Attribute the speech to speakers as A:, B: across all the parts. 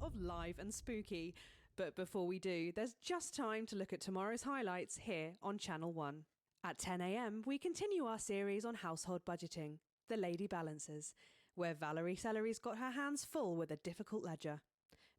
A: of live and spooky. But before we do, there's just time to look at tomorrow's highlights here on Channel 1. At 10 a.m, we continue our series on household budgeting, The Lady Balances, where Valerie Sellery's got her hands full with a difficult ledger.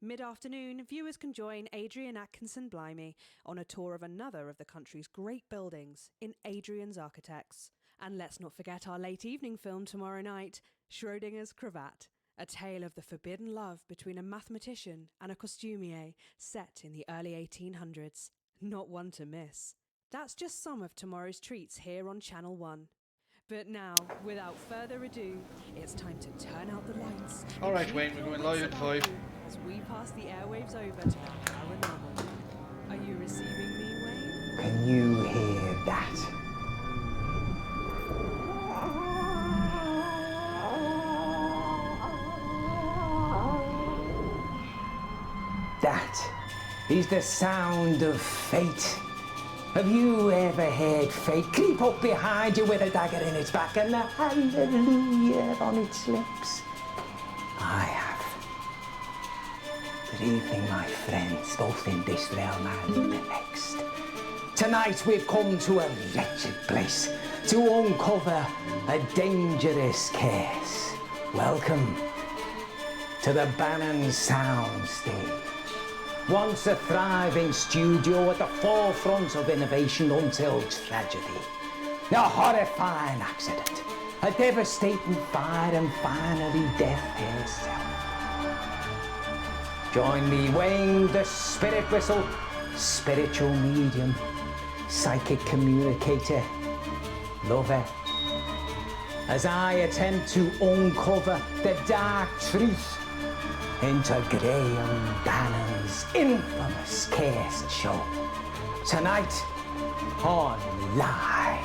A: Mid-afternoon, viewers can join Adrian Atkinson Blimey on a tour of another of the country's great buildings in Adrian's Architects. And let's not forget our late evening film tomorrow night, Schrodinger's Cravat, a tale of the forbidden love between a mathematician and a costumier set in the early 1800s. Not one to miss. That's just some of tomorrow's treats here on Channel 1. But now, without further ado, it's time to turn out the lights.
B: All right, Wayne, we're going live in 5.
A: As we pass the airwaves over to the paranormal. Are you receiving me, Wayne?
C: Can you hear that? That is the sound of fate. Have you ever heard fate creep up behind you with a dagger in its back and a hallelujah on its lips? I have. Good evening, my friends, both in this realm and the next. Tonight we've come to a wretched place to uncover a dangerous case. Welcome to the Bannon Soundstage. Once a thriving studio at the forefront of innovation until tragedy. A horrifying accident, a devastating fire, and finally death herself. Join me, Wayne, the spirit whistle, spiritual medium, psychic communicator, lover, as I attempt to uncover the dark truth into Graham Bannon's infamous case show. Tonight on Live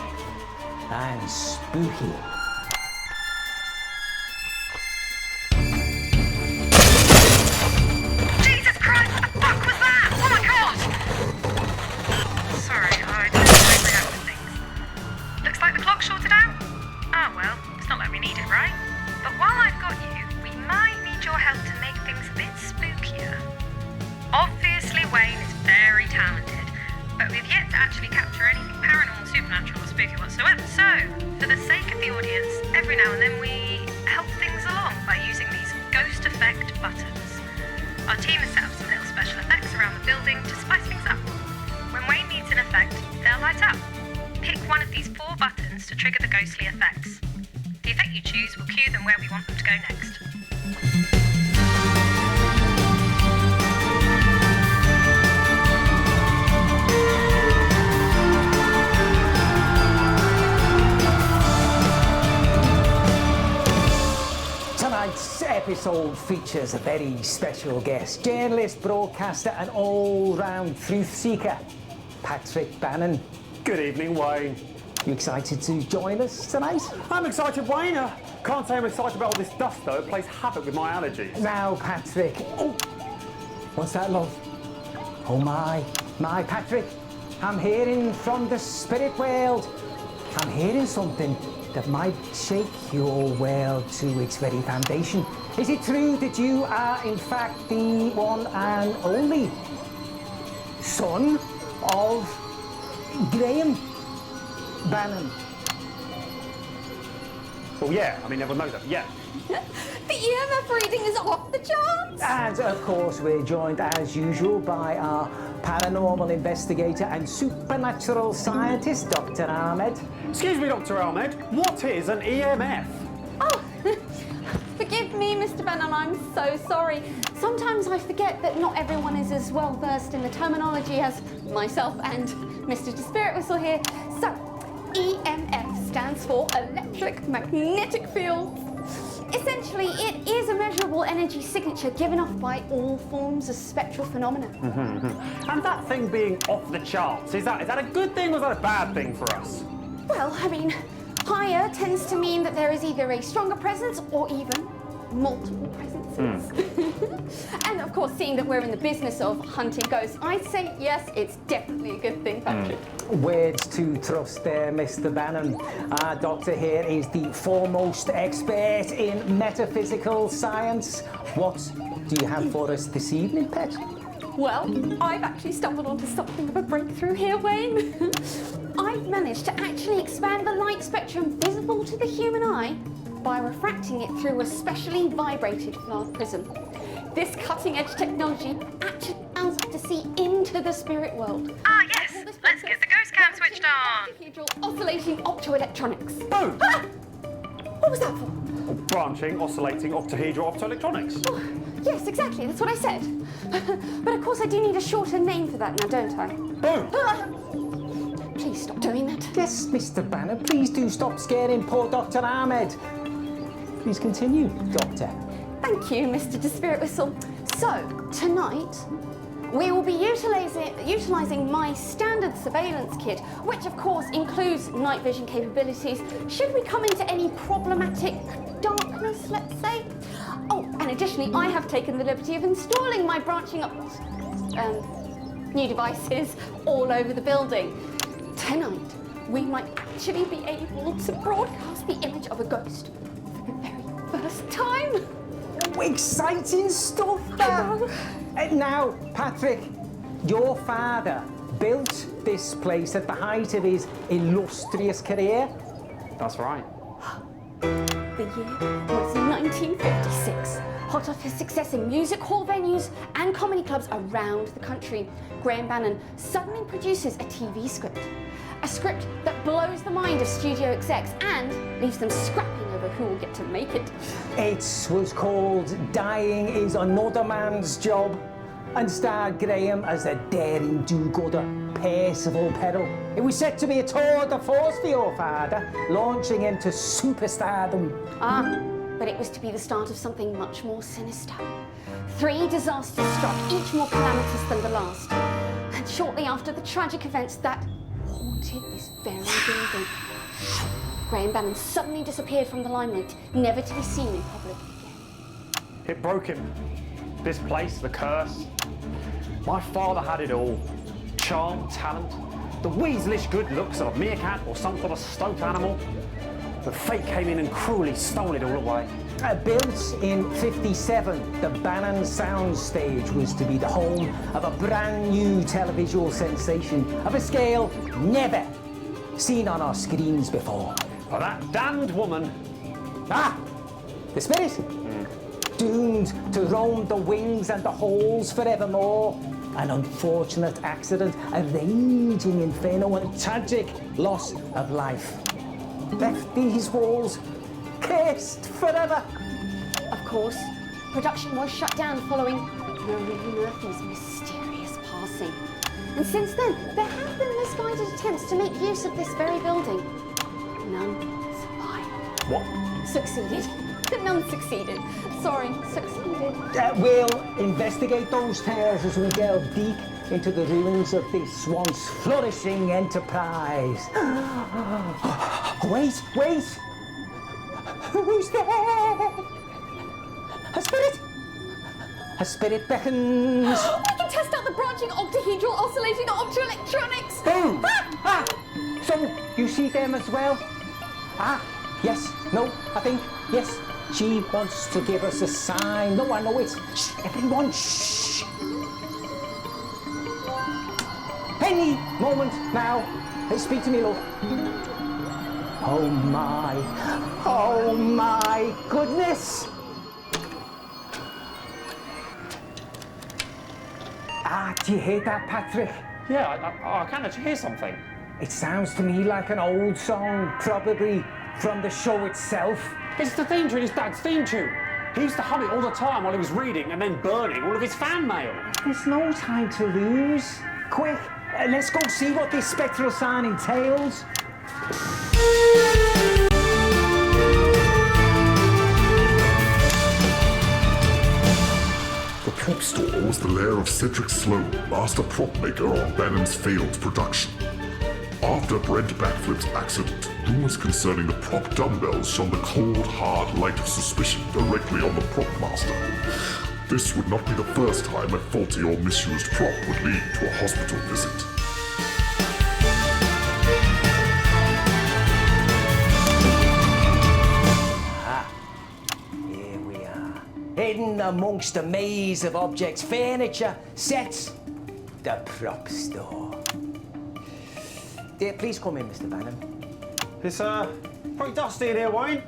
C: and Spooky.
D: Jesus Christ, what the fuck was that? Oh my god! Sorry, I don't always react to things. Looks like the clock's shorted out? Ah well, it's not like we need it, right? But while I've got you, we might need your help to make things a bit spookier. Obviously Wayne is very talented, but we've yet to actually capture anything paranormal, supernatural or spooky whatsoever. So, for the sake of the audience, every now and then we help things along by using these ghost effect buttons. Our team has set up some little special effects around the building to spice things up. When Wayne needs an effect, they'll light up. Pick one of these 4 buttons to trigger the ghostly effects. The effect you choose will cue them where we want them to go next.
C: Tonight's episode features a very special guest, journalist, broadcaster and all-round truth seeker, Patrick Bannon.
E: Good evening, Wayne.
C: You excited to join us tonight?
E: I'm excited, Wayne. Can't say I'm excited about all this dust, though. It plays havoc with my allergies.
C: Now, Patrick. Oh, what's that, love? Oh, my Patrick. I'm hearing from the spirit world. I'm hearing something that might shake your world to its very foundation. Is it true that you are, in fact, the one and only son of Graham Bannon?
E: Well, yeah. I mean, everyone knows that. Yeah.
F: The EMF reading is off the charts!
C: And, of course, we're joined, as usual, by our paranormal investigator and supernatural scientist, Dr. Ahmed.
E: Excuse me, Dr. Ahmed. What is an EMF?
F: Oh, forgive me, Mr. Bannon, I'm so sorry. Sometimes I forget that not everyone is as well versed in the terminology as myself and Mr. Spirit Whistle here. So, EMF stands for electric magnetic field. Essentially, it is a measurable energy signature given off by all forms of spectral phenomena.
E: And that thing being off the charts, is that a good thing or is that a bad thing for us?
F: Well, I mean, higher tends to mean that there is either a stronger presence or even multiple presences. And of course, seeing that we're in the business of hunting ghosts, I'd say yes, it's definitely a good thing, Patrick.
C: Words to trust there, Mr. Bannon. Our doctor here is the foremost expert in metaphysical science. What do you have for us this evening, pet?
F: Well, I've actually stumbled onto something of a breakthrough here, Wayne. I've managed to actually expand the light spectrum visible to the human eye by refracting it through a specially vibrated flower prism. This cutting-edge technology actually allows us to see into the spirit world.
D: Ah, yes. Let's get the ghost cam switched on.
F: Octahedral oscillating optoelectronics.
E: Boom!
F: Ah! What was that for?
E: Branching, oscillating, octahedral optoelectronics.
F: Oh, yes, exactly. That's what I said. But of course, I do need a shorter name for that now, don't I?
E: Boom!
F: Ah! Please stop doing that.
C: Yes, Mr. Bannon, please do stop scaring poor Dr. Ahmed. Please continue, Doctor.
F: Thank you, Mr. DeSpirit Whistle. So, tonight, we will be utilising my standard surveillance kit, which of course includes night vision capabilities, should we come into any problematic darkness, let's say. Oh, and additionally, I have taken the liberty of installing my branching up new devices all over the building. Tonight, we might actually be able to broadcast the image of a ghost for the very first time.
C: Exciting stuff, that. Now, Patrick, your father built this place at the height of his illustrious career.
E: That's right.
F: The year was 1956. Hot off his success in music hall venues and comedy clubs around the country, Graham Bannon suddenly produces a TV script. A script that blows the mind of studio execs and leaves them scrapping over who will get to make it.
C: It was called Dying is Another Man's Job and starred Graham as a daring do-gooder, Percival Peril. It was set to be a tour de force for your father, launching him to superstardom.
F: Ah, but it was to be the start of something much more sinister. 3 disasters struck, each more calamitous than the last. And shortly after the tragic events that haunted this very building, Graham Bannon suddenly disappeared from the limelight, never to be seen in public again.
E: It broke him. This place, the curse. My father had it all. Charm, talent, the weaselish good looks of a meerkat or some sort of stoat animal. But fate came in and cruelly stole it all away.
C: Built in '57, the Bannon Soundstage was to be the home of a brand new televisual sensation of a scale never seen on our screens before.
E: But that damned woman.
C: Ah! The spirit! Doomed to roam the wings and the halls forevermore. An unfortunate accident, a raging inferno, and tragic loss of life. Left these walls cursed forever.
F: Of course, production was shut down following Marie Murphy's mysterious passing. And since then, there have been misguided attempts to make use of this very building. None survived.
E: What?
F: Succeeded. None succeeded. Sorry, succeeded.
C: We'll investigate those tales as we delve deep into the ruins of this once flourishing enterprise. Wait! Who's there? A spirit! A spirit beckons.
F: We can test out the branching octahedral oscillating optoelectronics.
C: Boom! Ah! So, you see them as well? Ah, yes, no, I think, yes. She wants to give us a sign. No, I know it. Shh, everyone, shh. Any moment now. Hey, speak to me, love. Oh my goodness. Ah, do you hear that, Patrick?
E: Yeah, I can actually hear something.
C: It sounds to me like an old song, probably from the show itself.
E: It's the theme tune, his dad's theme tune. He used to hum it all the time while he was reading and then burning all of his fan mail.
C: There's no time to lose. Quick, let's go see what this spectral sign entails.
G: The prop store was the lair of Cedric Sloan, master prop maker on Bannon's failed production. After Brent Backflip's accident, Rumours concerning the prop dumbbells shone the cold, hard light of suspicion directly on the prop master. This would not be the first time a faulty or misused prop would lead to a hospital visit.
C: Here we are, hidden amongst a maze of objects, furniture, sets, the prop store. Please come in, Mr. Bannon.
E: It's pretty dusty in here, Wayne.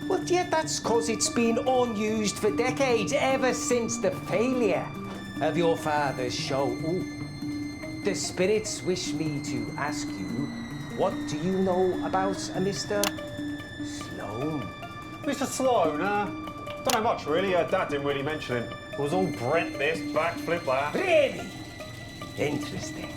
C: Well, yeah, that's because it's been unused for decades, ever since the failure of your father's show. Ooh. The spirits wish me to ask you, what do you know about a Mr. Sloane?
E: Mr. Sloane, don't know much really. Dad didn't really mention him. It was all Brent this, backflip that.
C: Really? Interesting.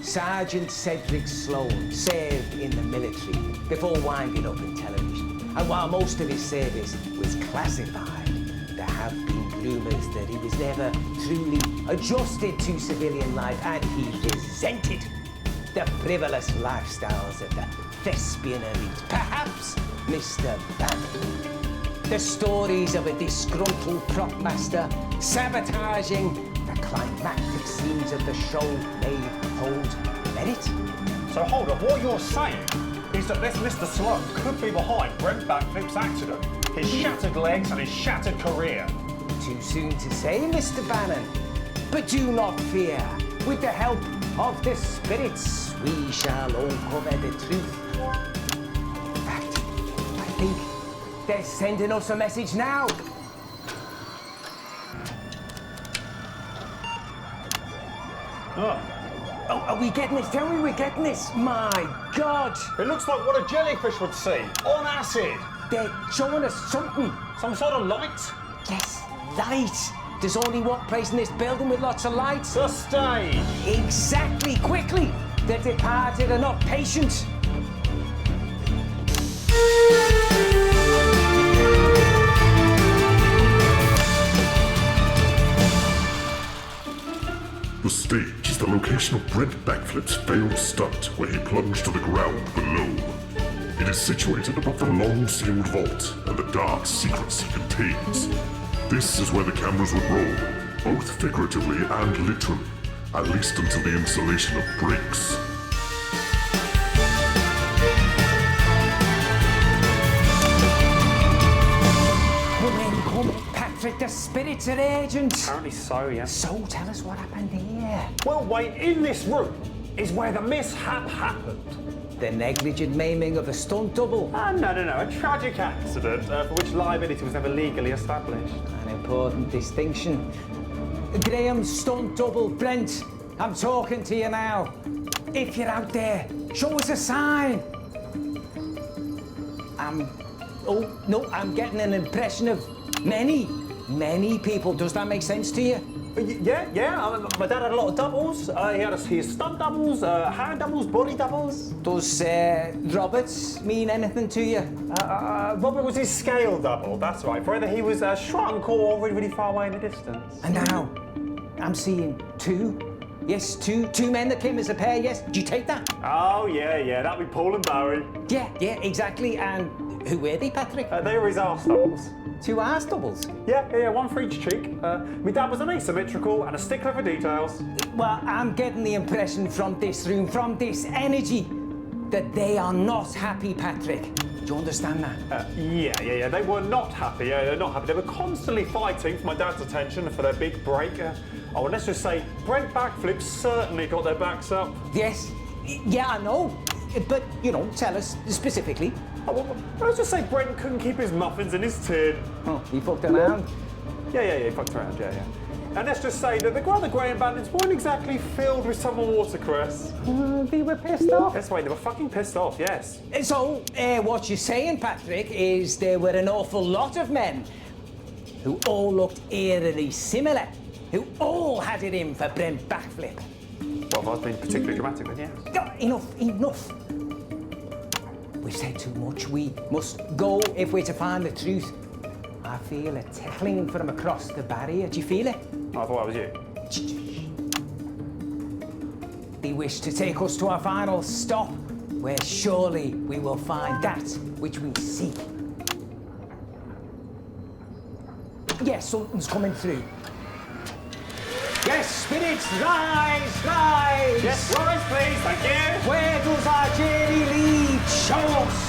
C: Sergeant Cedric Sloane served in the military before winding up in television. And while most of his service was classified, there have been rumours that he was never truly adjusted to civilian life, and he resented the frivolous lifestyles of the thespian elite. Perhaps Mr. Bannon. The stories of a disgruntled prop master sabotaging the climactic scenes of the show may hold merit.
E: So hold on, what you're saying is that this Mr. Sloane could be behind Brent Backflip's accident, his shattered legs and his shattered career.
C: Too soon to say, Mr. Bannon. But do not fear. With the help of the spirits, we shall uncover the truth. In fact, I think they're sending us a message now. Oh, are we getting this? Tell me we're getting this. My God.
E: It looks like what a jellyfish would see, on acid.
C: They're showing us something.
E: Some sort of light?
C: Yes, light. There's only one place in this building with lots of lights.
E: The stage.
C: Exactly. Quickly. The departed are not patient.
G: The stage is the location of Brent Backflip's failed stunt where he plunged to the ground below. It is situated above the long-sealed vault and the dark secrets it contains. This is where the cameras would roll, both figuratively and literally, at least until the installation of breaks.
C: Come in, Patrick, the spirits are urgent.
E: Apparently so, yes.
C: So tell us what happened here.
E: Well, Wayne, in this room is where the mishap happened.
C: The negligent maiming of a stunt double.
E: No, a tragic accident for which liability was never legally established.
C: An important distinction. Graham, stunt double, Brent, I'm talking to you now. If you're out there, show us a sign. I'm getting an impression of many people. Does that make sense to you?
E: Yeah. My dad had a lot of doubles. He had his stunt doubles, hand doubles, body doubles.
C: Does Roberts mean anything to you?
E: Robert was his scale double, that's right. For whether he was shrunk or really, really far away in the distance.
C: And now, I'm seeing two. Yes, two men that came as a pair, yes. Do you take that?
E: Oh, yeah, that'd be Paul and Barry.
C: Yeah, exactly. And who were they, Patrick?
E: They were his arse doubles.
C: Two arse doubles?
E: Yeah, one for each cheek. My dad was an asymmetrical and a stickler for details.
C: Well, I'm getting the impression from this room, from this energy, that they are not happy, Patrick. Do you understand that?
E: Yeah. They were not happy. They're not happy. They were constantly fighting for my dad's attention for their big break. And let's just say, Brent Backflip certainly got their backs up.
C: Yes. Yeah, I know. But, tell us specifically.
E: Let's just say Brent couldn't keep his muffins in his tin.
C: Oh, he fucked around?
E: Yeah, he fucked around, yeah. And let's just say that the other Graham bandits weren't exactly filled with summer watercress.
C: They were pissed off?
E: That's right, they were fucking pissed off, yes.
C: So, what you're saying, Patrick, is there were an awful lot of men who all looked eerily similar, who all had it in for Brent Backflip.
E: Well, if I was being particularly dramatic, then yes.
C: Enough. We've said too much. We must go if we're to find the truth. I feel a tickling from across the barrier. Do you feel it?
E: I thought that was you.
C: They wish to take us to our final stop. where surely we will find that which we seek. Yes, something's coming through. Yes, spirits, rise, rise!
E: Yes, rise, please, thank you.
C: Where does our journey lead? Show us!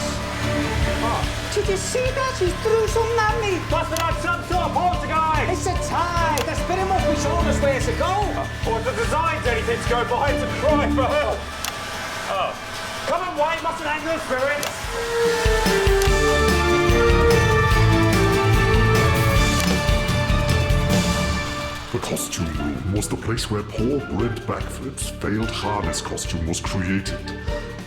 C: Did you see that? He threw something at me!
E: Must have had some sort of poltergeist!
C: It's a tide! The spirit must be showing us where to go!
E: Or if the design's anything to go by, it's a cry for help! Oh. Come on, Wayne, mustn't hang the spirits!
G: The costume room was the place where poor Brent Backflip's failed harness costume was created.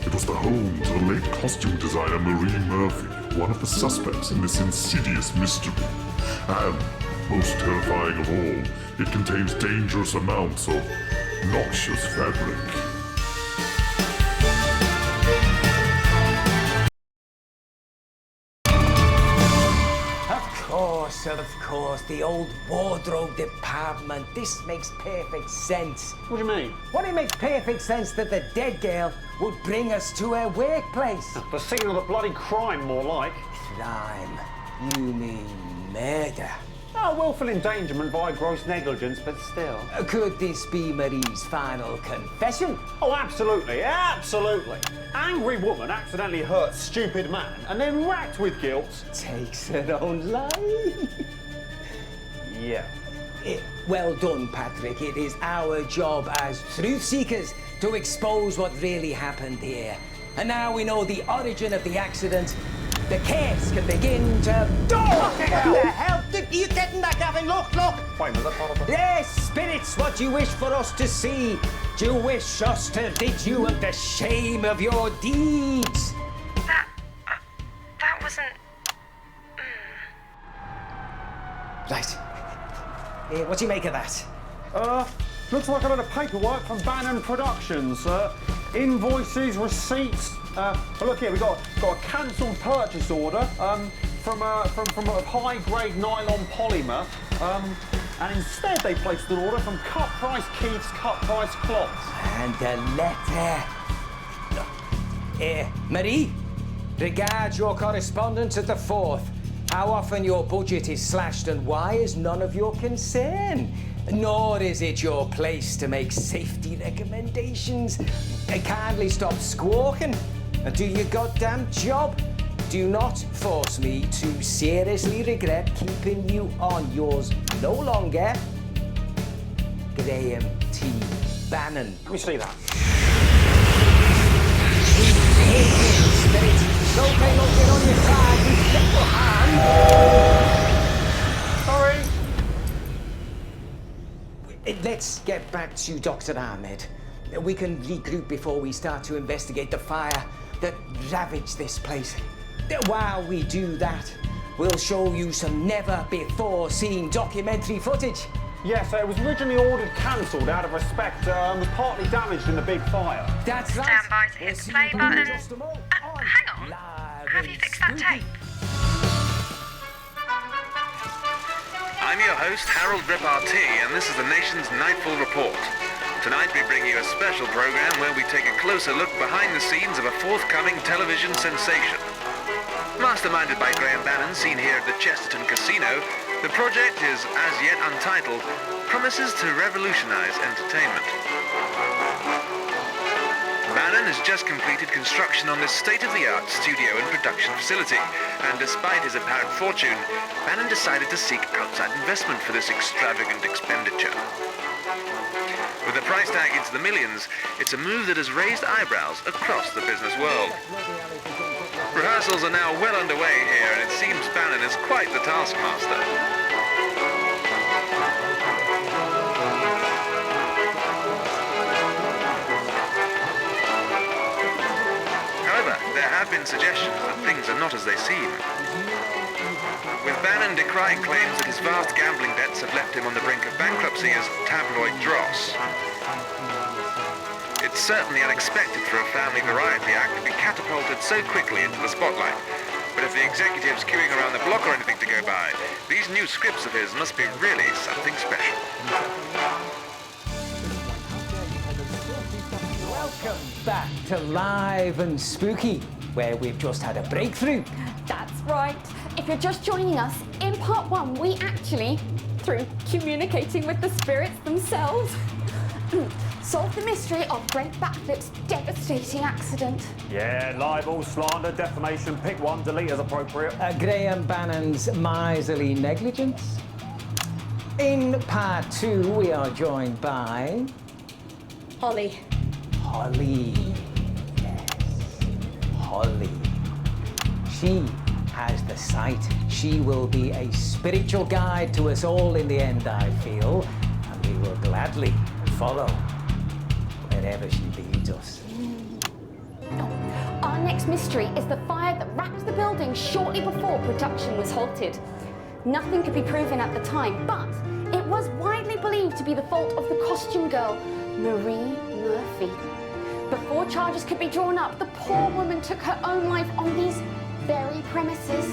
G: It was the home to the late costume designer Marie Murphy, one of the suspects in this insidious mystery. And, most terrifying of all, it contains dangerous amounts of noxious fabric.
C: Of course, the old wardrobe department. This makes perfect sense.
E: What do you mean?
C: Well, it makes perfect sense that the dead girl would bring us to her workplace.
E: The scene of the bloody crime, more like.
C: Crime? You mean murder?
E: Oh, willful endangerment via gross negligence, but still.
C: Could this be Marie's final confession?
E: Oh, absolutely, absolutely. Angry woman accidentally hurt stupid man and then racked with guilt.
C: Takes her own life.
E: Yeah.
C: Well done, Patrick. It is our job as truth seekers to expose what really happened here. And now we know the origin of the accident. The case can begin to... Oh, what the hell? Are you getting that, Gavin? Look, look!
E: Wait, was that part of the...
C: Yes, spirits, what do you wish for us to see? Do you wish us to rid you of the shame of your deeds?
D: That wasn't...
C: Right. What do you make of that?
E: Looks like a lot of paperwork from Bannon Productions. Invoices, receipts. Look here, we've got a cancelled purchase order from a high-grade nylon polymer. And instead they placed an order from Cut Price Keith's Cut Price Cloths.
C: And a letter. Marie, regard your correspondence at the Forth. How often your budget is slashed and why is none of your concern. Nor is it your place to make safety recommendations. Kindly stop squawking and do your goddamn job. Do not force me to seriously regret keeping you on yours no longer, Graham T. Bannon.
E: Let me see that.
C: It's okay not get on your side. You step your hand.
E: Sorry.
C: Let's get back to Dr. Ahmed. We can regroup before we start to investigate the fire that ravaged this place. While we do that, we'll show you some never-before-seen documentary footage.
E: Yes, it was originally ordered cancelled out of respect and was partly damaged in the big fire.
C: That's right.
D: Stand by to hit the play button. Hang on. Have you fixed that tape?
H: I'm your host, Harold Repartee, and this is the nation's Nightfall Report. Tonight we bring you a special program where we take a closer look behind the scenes of a forthcoming television sensation. Masterminded by Graham Bannon, seen here at the Chesterton Casino, the project is, as yet untitled, promises to revolutionize entertainment. Bannon has just completed construction on this state-of-the-art studio and production facility, and despite his apparent fortune, Bannon decided to seek outside investment for this extravagant expenditure. With a price tag into the millions, it's a move that has raised eyebrows across the business world. Rehearsals are now well underway here, and it seems Bannon is quite the taskmaster. However, there have been suggestions that things are not as they seem. With Bannon decrying claims that his vast gambling debts have left him on the brink of bankruptcy as tabloid dross. It's certainly unexpected for a family variety act to be catapulted so quickly into the spotlight. But if the executive's queuing around the block or anything to go by, these new scripts of his must be really something special.
C: Welcome back to Live and Spooky, where we've just had a breakthrough.
F: That's right. If you're just joining us, in part 1, we actually, through communicating with the spirits themselves, solved the mystery of Brent Backflip's devastating accident.
E: Yeah, libel, slander, defamation, pick one, delete as appropriate.
C: Graham Bannon's miserly negligence. In part 2, we are joined by...
F: Holly.
C: Holly. Yes, Holly. She has the sight. She will be a spiritual guide to us all in the end, I feel, and we will gladly follow wherever she leads us.
F: Our next mystery is the fire that wrapped the building shortly before production was halted. Nothing could be proven at the time, but it was widely believed to be the fault of the costume girl, Marie Murphy. Before charges could be drawn up, the poor woman took her own life on these very premises.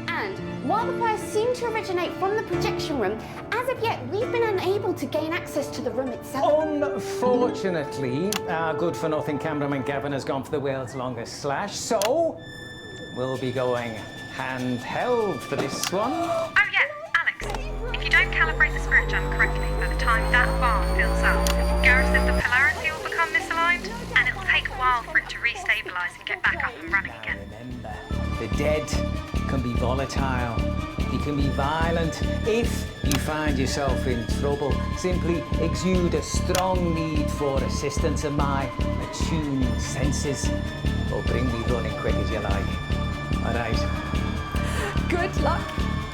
F: And while the fire seemed to originate from the projection room, as of yet, we've been unable to gain access to the room itself.
C: Unfortunately, our good-for-nothing cameraman Gavin has gone for the world's longest slash, so we'll be going handheld for this one.
D: Oh yeah, Alex, if you don't calibrate the spirit jam correctly by the time that bar fills up, Gareth said the polarity will become misaligned, and it'll take a while for it to restabilise and get back up and running again.
C: Remember, the dead can be volatile, they can be violent. If you find yourself in trouble, simply exude a strong need for assistance, and my attuned senses will bring me running quick as you like. All right.
F: Good luck,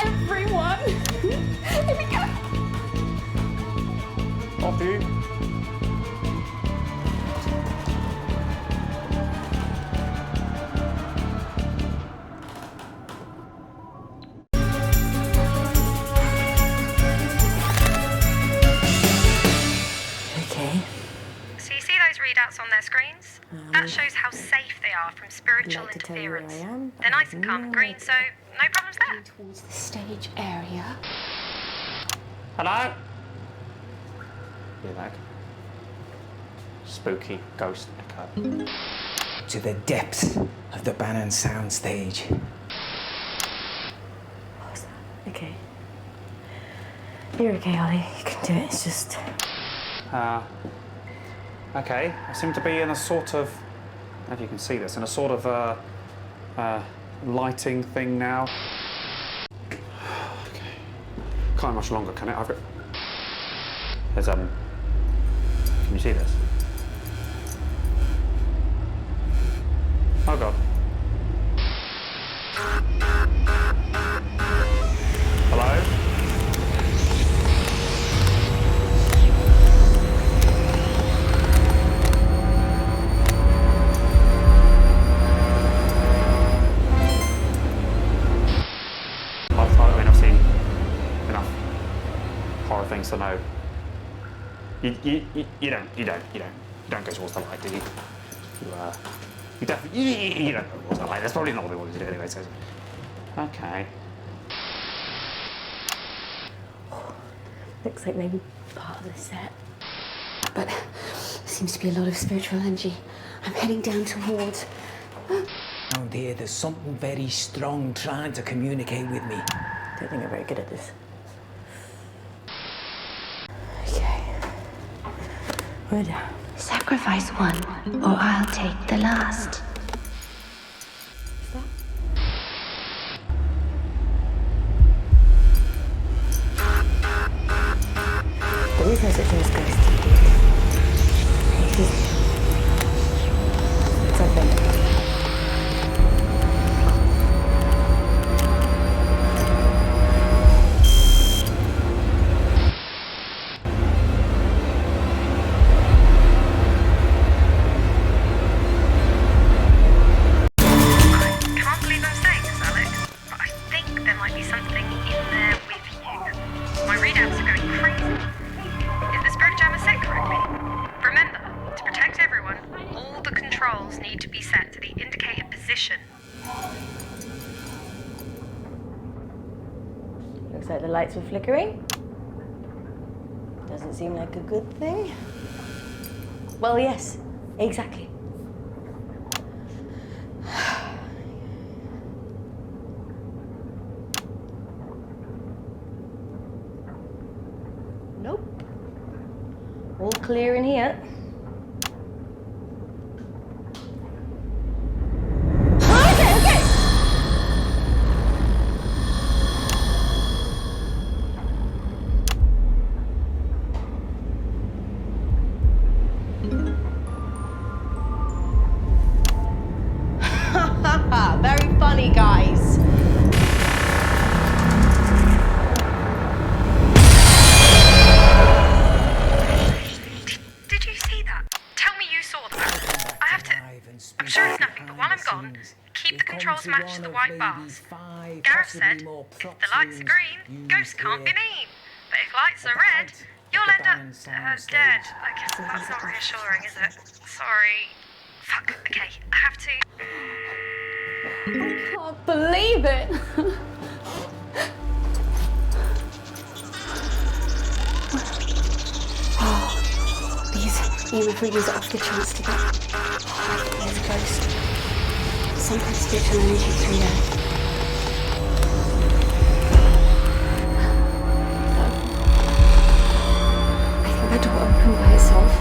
F: everyone. Here we go.
E: Off you.
D: So you see those readouts on their screens? That shows how safe they are from spiritual interference. They're nice and calm and green, so no problems there.
F: Towards the stage area.
E: Hello? You're back. Spooky ghost echo.
C: To the depths of the Bannon soundstage.
I: Okay. You're okay, Ollie. You can do it. It's just...
E: Okay. I seem to be in a sort of... I don't know if you can see this. In a sort of, lighting thing now. Okay. Can't much longer, can it? I've got... There's, Can you see this? Oh, God. Hello? I've seen enough horror things to know. You don't go towards the light, do you? You definitely, you don't go towards the light. That's probably not what we wanted to do anyway, so. Okay.
I: looks like maybe part of the set.
F: But there seems to be a lot of spiritual energy. I'm heading down towards...
C: Oh dear, there's something very strong trying to communicate with me.
I: I don't think I'm very good at this. Okay. We're down.
J: Sacrifice one, or I'll take the last.
I: There is no such thing as ghost. It's open. Looks like the lights were flickering. Doesn't seem like a good thing. Well, yes, exactly. All clear in here. Very funny, guys.
D: Did you see that? Tell me you saw that. I have to... I'm sure it's nothing, but while I'm gone, keep the controls matched to the white bars. Gareth said, if the lights are green, ghosts can't be mean. But if lights are red, you'll end up dead. I guess that's not reassuring, is it? Sorry. Fuck, okay, I have to...
F: I can't believe it. Oh, these EMF readings are off the charts to get. Oh, it's close. Some kind of spiritual energy through there. I think the door opened by itself.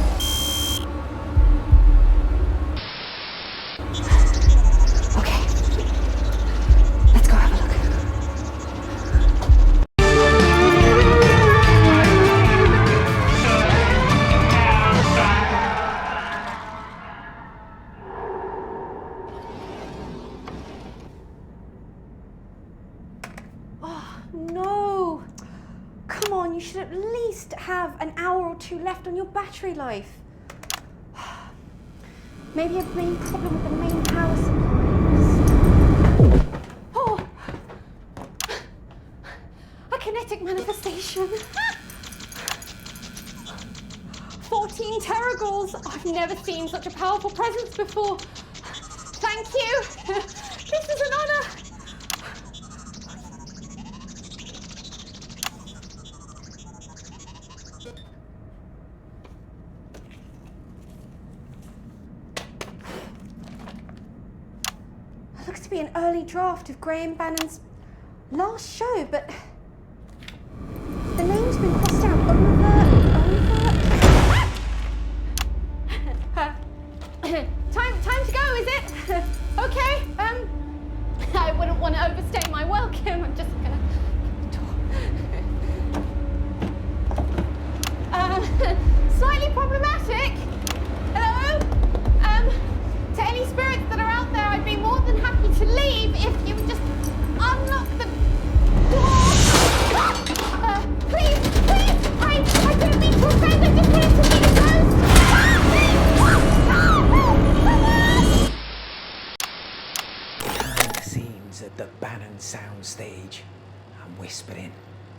K: No! Come on, you should at least have an hour or two left on your battery life. Maybe a main problem with the main power supplies. Oh! A kinetic manifestation. 14 Terragals! I've never seen such a powerful presence before. Thank you! This is an honor! It looks to be an early draft of Graham Bannon's last show, but the name's been crossed out over. Time to go, is it? Okay. I wouldn't want to overstay my welcome. I'm just gonna slightly problematic. Hello? To any spirits that are out there, I'd be more than happy to leave if you would just unlock the door. Please, I don't mean to offend, I just wanted to be close.
C: Behind the scenes at the Bannon soundstage, I'm whispering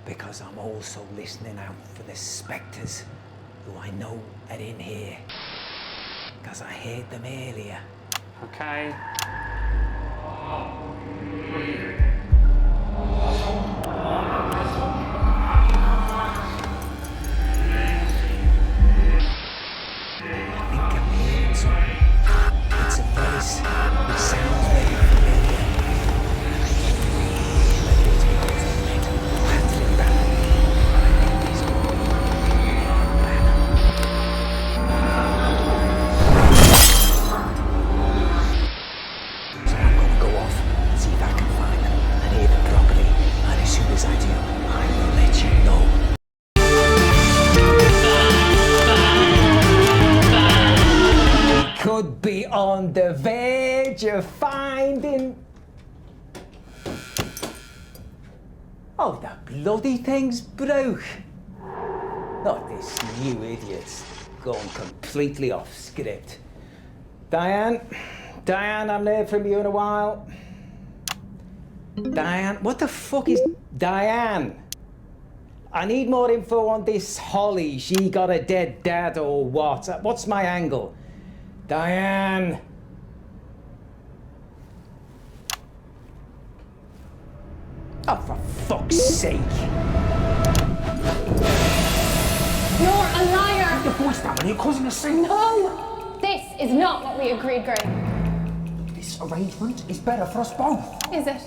C: because I'm also listening out for the spectres who I know are in here. Because I heard them earlier.
E: Okay.
C: I think I'm hearing something. It's a voice. It sounds very familiar. Whether it's because I met Patrick Bannon, I think he's called Bannon. So I'm gonna go off and see if I can find them and hear them properly. And as soon as I do, I will let you know. Could be on the verge of finding. Oh, the bloody thing's broke. Not this new idiot's gone completely off script. Diane, I haven't heard from you in a while. Diane, what the fuck is Diane? I need more info on this Holly. She got a dead dad or what? What's my angle? Diane! Oh, for fuck's sake!
F: You're a liar!
C: Your voice down, you're causing a scene!
F: No! This is not what we agreed, Graham.
C: This arrangement is better for us both.
F: Is it?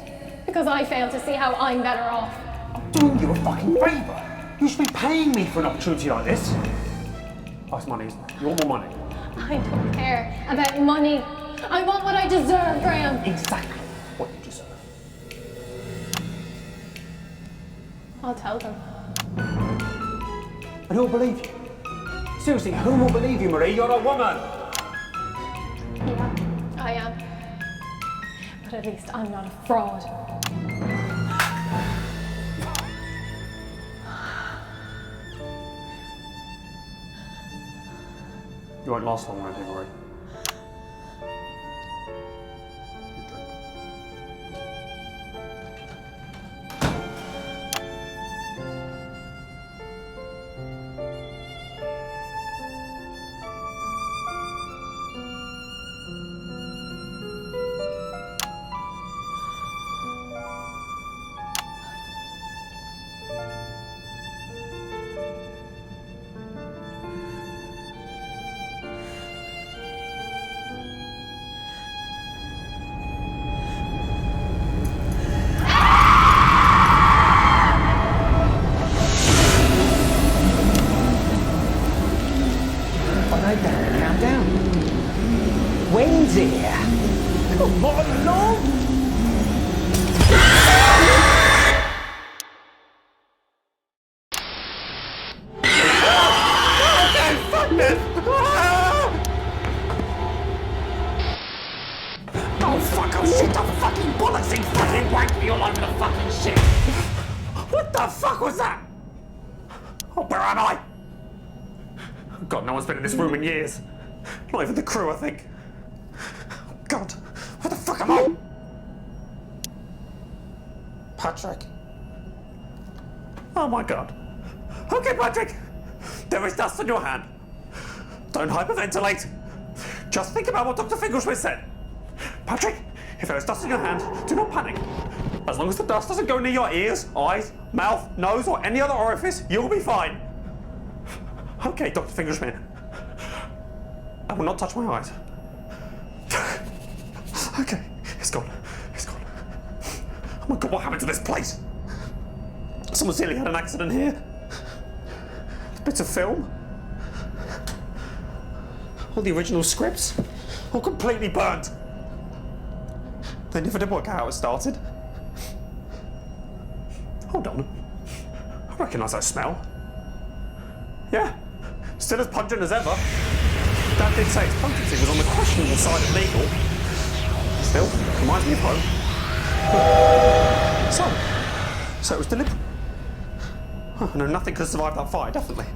F: Because I fail to see how I'm better off.
E: I'm doing you a fucking favour. You should be paying me for an opportunity like this. Oh, it's money, isn't it? You want more money?
K: I don't care about money. I want what I deserve, Graham.
E: Exactly what you deserve.
K: I'll tell them.
C: And who'll believe you? Seriously, who will believe you, Marie? You're a woman!
K: Yeah, I am. But at least I'm not a fraud.
E: You won't last long, I think, Marie.
C: Calm down. Wayne's here. Come on, love.
E: Oh, fuck, oh shit, the fucking bollocks, he fucking wanked me all over the fucking shit. What the fuck was that? Oh, where am I? God, no one's been in this room in years. Not even the crew, I think. God, where the fuck am I? Patrick. Oh my God. Okay, Patrick. There is dust on your hand. Don't hyperventilate. Just think about what Dr. Finkelschmidt said. Patrick, if there is dust in your hand, do not panic. As long as the dust doesn't go near your ears, eyes, mouth, nose, or any other orifice, you'll be fine. Okay, Dr. Finkelschmidt. I will not touch my eyes. Okay, it's gone. It's gone. Oh my God, what happened to this place? Someone silly had an accident here. Bits of film. All the original scripts. All completely burnt. They never did work out how it started. Hold on. I recognise that smell. Yeah. Still as pungent as ever. Dad did say its potency was on the questionable side of legal. Still, reminds me of home. So it was deliberate. Oh, no, nothing could survive that fire, definitely.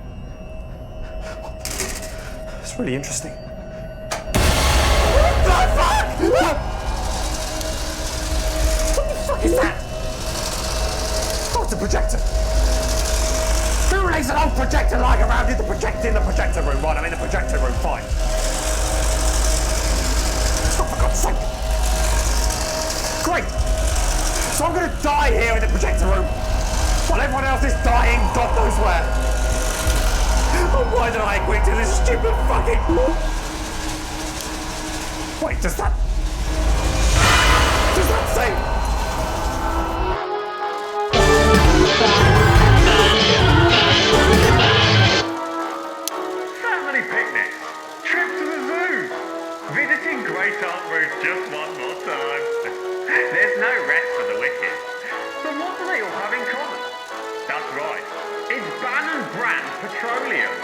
E: It's really interesting. What the fuck? What the fuck is that? Oh, it's a projector. Who lays an old projector lying around in the projector room? Right, I'm in the projector room, fine. Oh, for God's sake. Great. So I'm gonna die here in the projector room while everyone else is dying God knows where. Oh, why did I agree to this stupid fucking... Wait, does that say...
L: Family picnics, trip to the zoo, visiting Great Aunt Ruth just one more time. There's no rest for the wicked. But what do they all have in common? That's right, it's Bannon brand petroleum.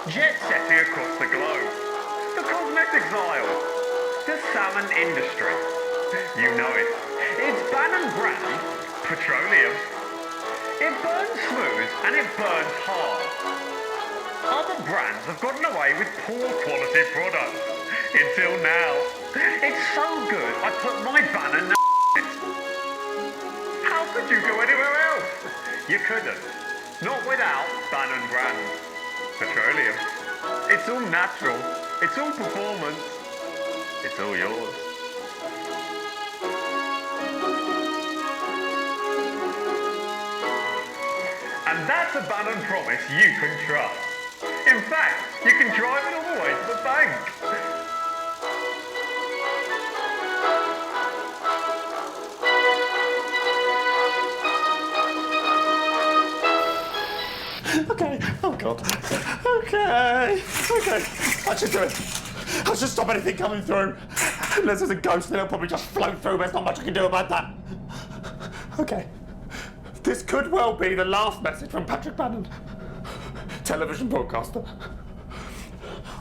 L: Jet setting across the globe. The cosmetics aisle. The salmon industry. You know it. It's Bannon brand petroleum. It burns smooth and it burns hard. Other brands have gotten away with poor quality products. Until now. It's so good I put my Bannon in it. How could you go anywhere else? You couldn't. Not without Bannon brand petroleum. It's all natural. It's all performance. It's all yours. And that's a Bannon promise you can trust. In fact, you can drive it all the way to the bank.
E: Okay. Oh, God. Okay. I should do it. I should stop anything coming through. Unless there's a ghost, then it'll probably just float through. There's not much I can do about that. Okay. This could well be the last message from Patrick Bannon, television broadcaster.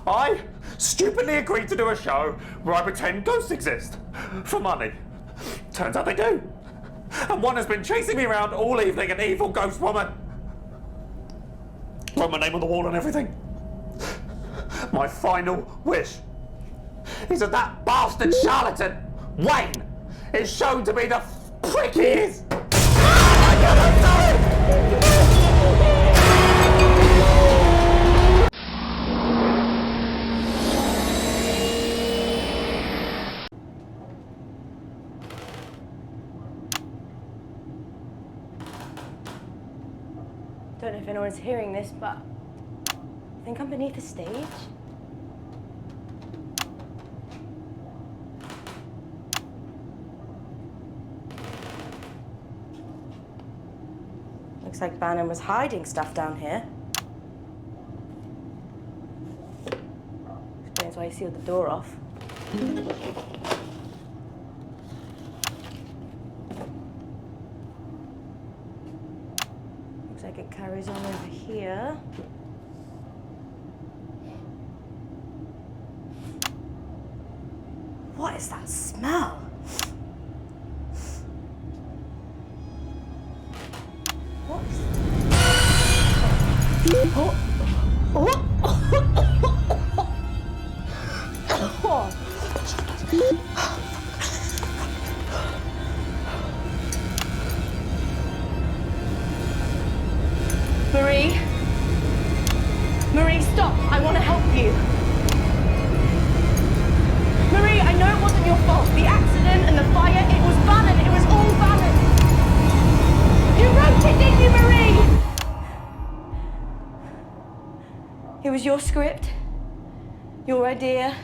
E: I stupidly agreed to do a show where I pretend ghosts exist for money. Turns out they do. And one has been chasing me around all evening, an evil ghost woman. Wrote my name on the wall and everything. My final wish is that bastard charlatan, Wayne, is shown to be the prick he is.
I: Don't know if anyone's hearing this, but I think I'm beneath the stage. Looks like Bannon was hiding stuff down here. Explains why he sealed the door off. Looks like it carries on over here. What is that smell? What is Marie, stop. I want to help you. Marie, I know it wasn't your fault. The accident and the fire, it was Bannon. It was all Bannon. You wrote it, didn't you, Marie? It was your script, your idea,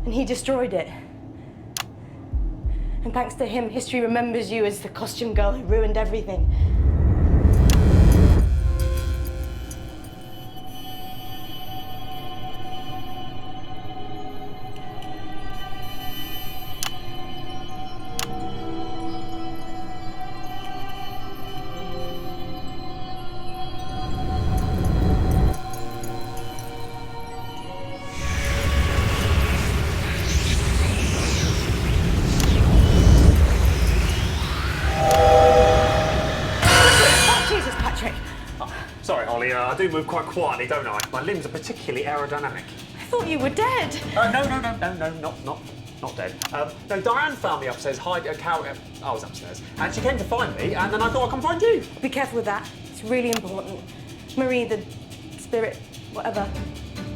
I: and he destroyed it. And thanks to him, history remembers you as the costume girl who ruined everything.
E: I do move quite quietly, don't I? My limbs are particularly aerodynamic.
I: I thought you were dead.
E: No, not dead. No, Diane found me upstairs, I was upstairs, and she came to find me, and then I thought I'd come find you.
I: Be careful with that. It's really important. Marie, the spirit, whatever,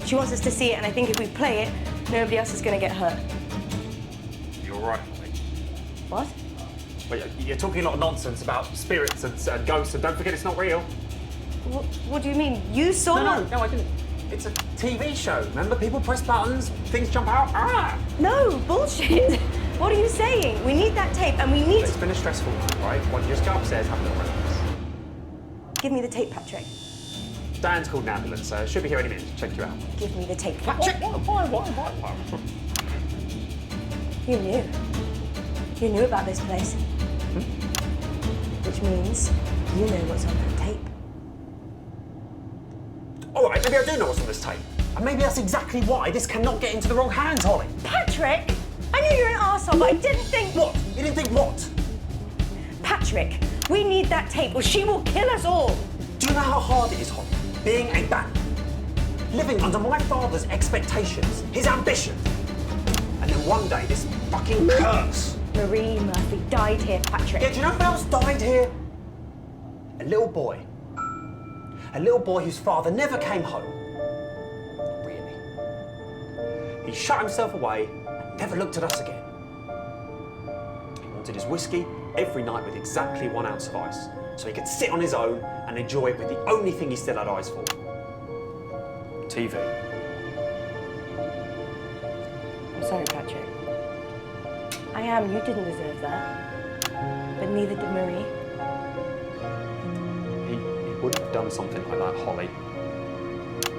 I: she wants us to see it, and I think if we play it, nobody else is going to get hurt.
E: You're right, Holly.
I: What?
E: Well, you're talking a lot of nonsense about spirits and ghosts, and don't forget it's not real.
I: What do you mean? You saw?
E: No, I didn't. It's a TV show. Remember, people press buttons, things jump out. Ah!
I: No, bullshit. What are you saying? We need that tape, and we need.
E: It's been a stressful night, right? Why don't you just go upstairs, have a little relax?
I: Give me the tape, Patrick.
E: Dan's called an ambulance, so should be here any minute to check you out.
I: Give me the tape, Patrick.
E: Why?
I: You knew. You knew about this place. Which means you know what's on that tape.
E: All right, maybe I do know what's on this tape. And maybe that's exactly why this cannot get into the wrong hands, Holly.
I: Patrick! I knew you were an arsehole, but I didn't think...
E: What? You didn't think what?
I: Patrick, we need that tape or she will kill us all.
E: Do you know how hard it is, Holly, being a bat? Living under my father's expectations, his ambition. And then one day, this fucking curse.
I: Marie Murphy died here, Patrick.
E: Yeah, do you know who else died here? A little boy. A little boy whose father never came home. Really. He shut himself away and never looked at us again. He wanted his whiskey every night with exactly 1 ounce of ice, so he could sit on his own and enjoy it with the only thing he still had eyes for. TV.
I: I'm sorry, Patrick. I am. You didn't deserve that. But neither did Marie.
E: He wouldn't have done done something like that, Holly.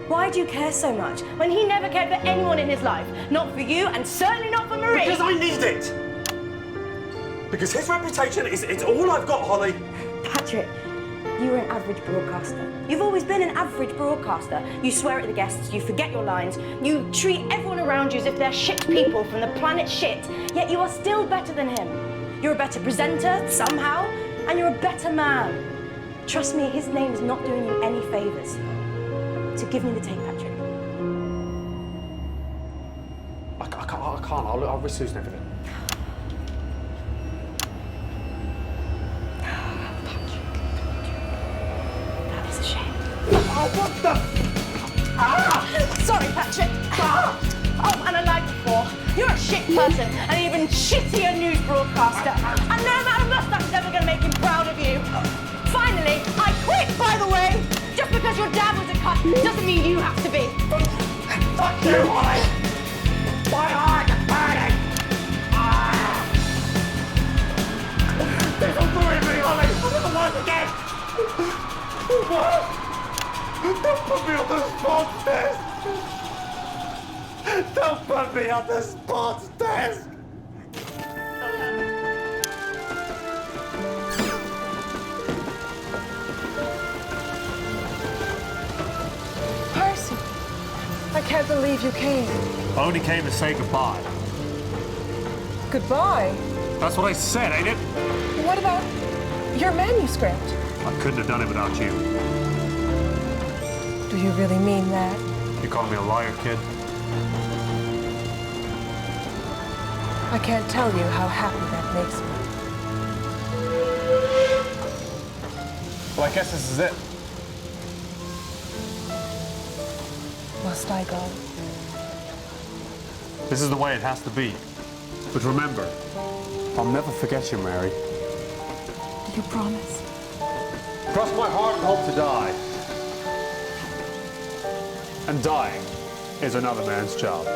I: Why do you care so much when he never cared for anyone in his life? Not for you, and certainly not for Marie.
E: Because I need it! Because his reputation is it's all I've got, Holly.
I: Patrick, you're an average broadcaster. You've always been an average broadcaster. You swear at the guests, you forget your lines, you treat everyone around you as if they're shit people from the planet shit, yet you are still better than him. You're a better presenter, somehow, and you're a better man. Trust me, his name is not doing you any favours. So give me the tape, Patrick.
E: I can't. I'll risk losing everything.
I: That is a shame.
E: Oh, what the?
I: Sorry, Patrick. Oh, and a night before. You're a shit person, an even shittier news broadcaster. And no amount of mustache is ever going to make him proud of you. Finally, I quit, by the way. Just because your dad was a cunt doesn't mean you have to be.
E: Fuck you, Holly! My heart is burning! This will ruin me, Holly! I'll never work again! What? Don't put me on the sports desk! Don't put me on the sports desk!
M: Percy, I can't believe you came.
E: I only came to say goodbye.
M: Goodbye.
E: That's what I said, ain't it?
M: What about your manuscript?
E: I couldn't have done it without you.
M: Do you really mean that?
E: You call me a liar, kid?
M: I can't tell you how happy that makes me.
E: Well, I guess this is it.
M: Must I go?
E: This is the way it has to be. But remember, I'll never forget you, Mary.
M: Do you promise?
E: Cross my heart and hope to die. And dying is another man's job.